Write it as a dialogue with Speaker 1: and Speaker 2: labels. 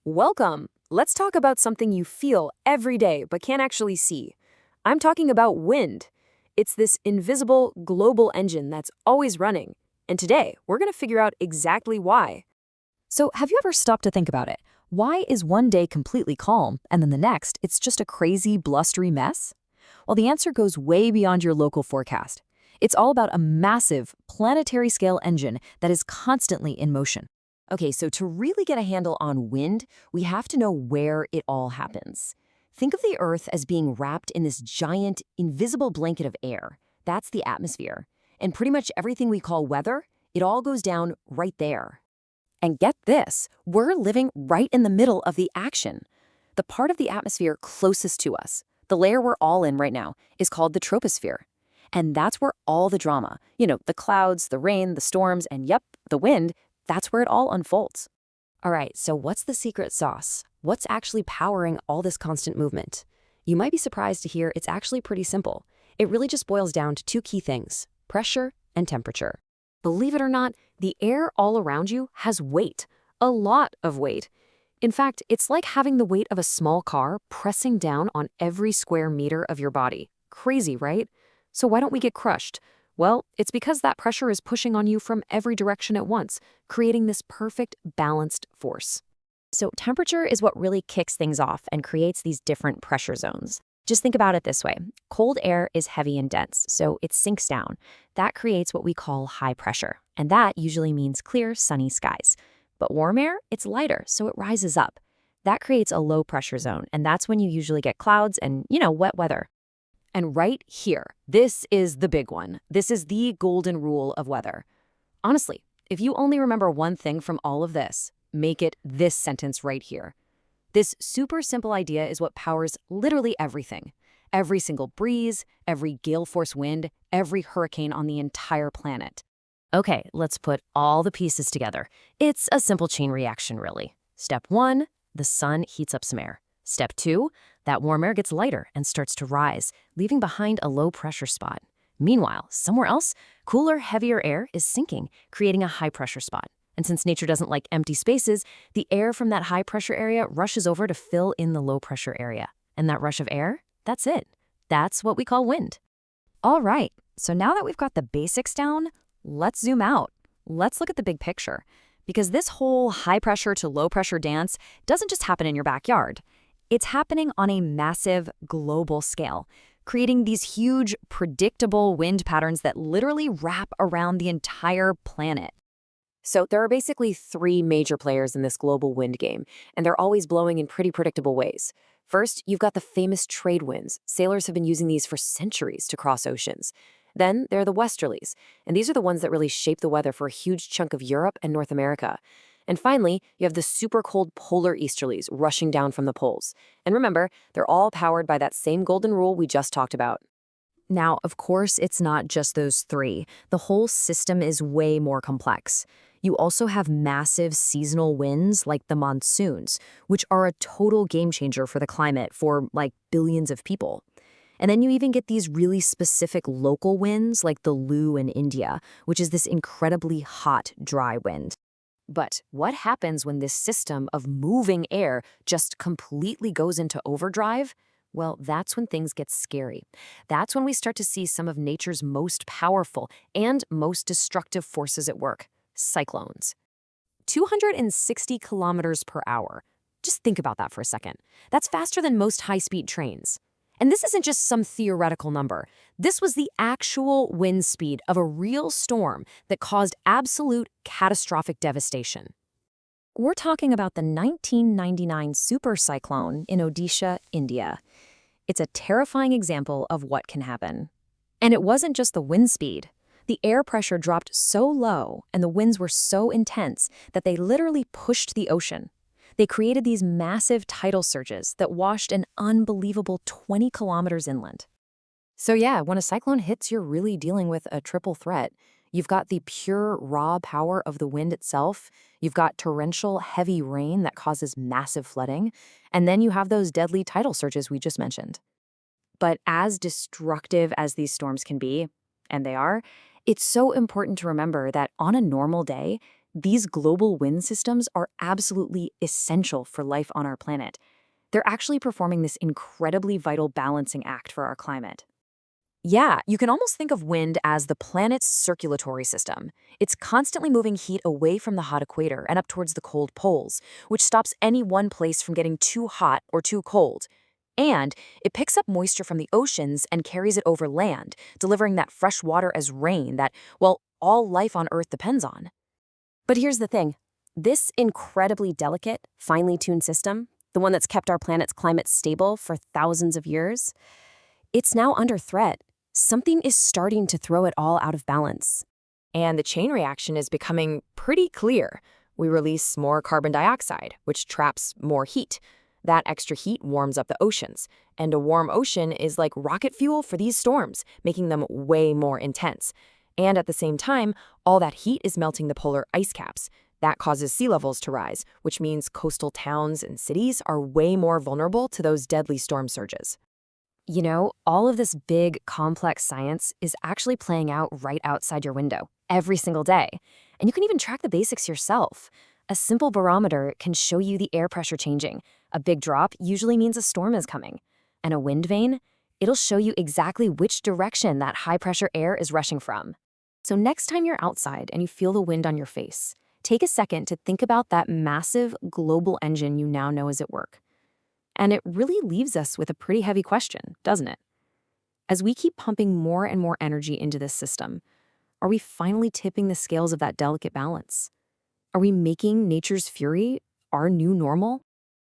Speaker 1: Welcome! Let's talk about something you feel every day but can't actually see. I'm talking about wind. It's this invisible global engine that's always running. And today, we're going to figure out exactly why.
Speaker 2: So, have you ever stopped to think about it? Why is one day completely calm and then the next it's just a crazy, blustery mess? Well, the answer goes way beyond your local forecast. It's all about a massive, planetary scale engine that is constantly in motion.
Speaker 3: Okay, so to really get a handle on wind, we have to know where it all happens. Think of the Earth as being wrapped in this giant, invisible blanket of air. That's the atmosphere. And pretty much everything we call weather, it all goes down right there. And get this, we're living right in the middle of the action. The part of the atmosphere closest to us, the layer we're all in right now, is called the troposphere. And that's where all the drama, the clouds, the rain, the storms, and yep, the wind, that's where it all unfolds.
Speaker 4: All right, so what's the secret sauce? What's actually powering all this constant movement? You might be surprised to hear it's actually pretty simple. It really just boils down to two key things: pressure and temperature.
Speaker 1: Believe it or not, the air all around you has weight, a lot of weight. In fact, it's like having the weight of a small car pressing down on every square meter of your body. Crazy, right? So why don't we get crushed? Well, it's because that pressure is pushing on you from every direction at once, creating this perfect, balanced force.
Speaker 3: So temperature is what really kicks things off and creates these different pressure zones. Just think about it this way. Cold air is heavy and dense, so it sinks down. That creates what we call high pressure, and that usually means clear, sunny skies. But warm air, it's lighter, so it rises up. That creates a low pressure zone, and that's when you usually get clouds and, wet weather.
Speaker 1: And right here, this is the big one. This is the golden rule of weather. Honestly, if you only remember one thing from all of this, make it this sentence right here. This super simple idea is what powers literally everything. Every single breeze, every gale force wind, every hurricane on the entire planet.
Speaker 3: Okay, let's put all the pieces together. It's a simple chain reaction, really. Step 1, the sun heats up some air. Step 2, that warm air gets lighter and starts to rise, leaving behind a low pressure spot. Meanwhile, somewhere else, cooler, heavier air is sinking, creating a high pressure spot. And since nature doesn't like empty spaces, the air from that high pressure area rushes over to fill in the low pressure area. And that rush of air, that's it. That's what we call wind.
Speaker 2: All right, so now that we've got the basics down, let's zoom out. Let's look at the big picture. Because this whole high pressure to low pressure dance doesn't just happen in your backyard. It's happening on a massive global scale, creating these huge, predictable wind patterns that literally wrap around the entire planet.
Speaker 1: So there are basically three major players in this global wind game, and they're always blowing in pretty predictable ways. First, you've got the famous trade winds. Sailors have been using these for centuries to cross oceans. Then there are the westerlies, and these are the ones that really shape the weather for a huge chunk of Europe and North America. And finally, you have the super cold polar easterlies rushing down from the poles. And remember, they're all powered by that same golden rule we just talked about.
Speaker 2: Now, of course, it's not just those three. The whole system is way more complex. You also have massive seasonal winds like the monsoons, which are a total game changer for the climate for billions of people. And then you even get these really specific local winds like the Lu in India, which is this incredibly hot, dry wind.
Speaker 1: But what happens when this system of moving air just completely goes into overdrive? Well, that's when things get scary. That's when we start to see some of nature's most powerful and most destructive forces at work: cyclones. 260 kilometers per hour. Just think about that for a second. That's faster than most high-speed trains. And this isn't just some theoretical number. This was the actual wind speed of a real storm that caused absolute catastrophic devastation.
Speaker 2: We're talking about the 1999 super cyclone in Odisha, India. It's a terrifying example of what can happen. And it wasn't just the wind speed. The air pressure dropped so low and the winds were so intense that they literally pushed the ocean. They created these massive tidal surges that washed an unbelievable 20 kilometers inland.
Speaker 1: So yeah, when a cyclone hits, you're really dealing with a triple threat. You've got the pure, raw power of the wind itself. You've got torrential, heavy rain that causes massive flooding. And then you have those deadly tidal surges we just mentioned. But as destructive as these storms can be, and they are, it's so important to remember that on a normal day,
Speaker 2: These global wind systems are absolutely essential for life on our planet. They're actually performing this incredibly vital balancing act for our climate. Yeah, you can almost think of wind as the planet's circulatory system. It's constantly moving heat away from the hot equator and up towards the cold poles, which stops any one place from getting too hot or too cold. And it picks up moisture from the oceans and carries it over land, delivering that fresh water as rain that, well, all life on Earth depends on.
Speaker 3: But here's the thing. This incredibly delicate, finely tuned system, the one that's kept our planet's climate stable for thousands of years, it's now under threat. Something is starting to throw it all out of balance.
Speaker 4: And the chain reaction is becoming pretty clear. We release more carbon dioxide, which traps more heat. That extra heat warms up the oceans, and a warm ocean is like rocket fuel for these storms, making them way more intense. And at the same time, all that heat is melting the polar ice caps. That causes sea levels to rise, which means coastal towns and cities are way more vulnerable to those deadly storm surges.
Speaker 1: You know, all of this big, complex science is actually playing out right outside your window every single day. And you can even track the basics yourself. A simple barometer can show you the air pressure changing. A big drop usually means a storm is coming. And a wind vane, it'll show you exactly which direction that high-pressure air is rushing from. So next time you're outside and you feel the wind on your face, take a second to think about that massive global engine you now know is at work. And it really leaves us with a pretty heavy question, doesn't it? As we keep pumping more and more energy into this system, are we finally tipping the scales of that delicate balance? Are we making nature's fury our new normal?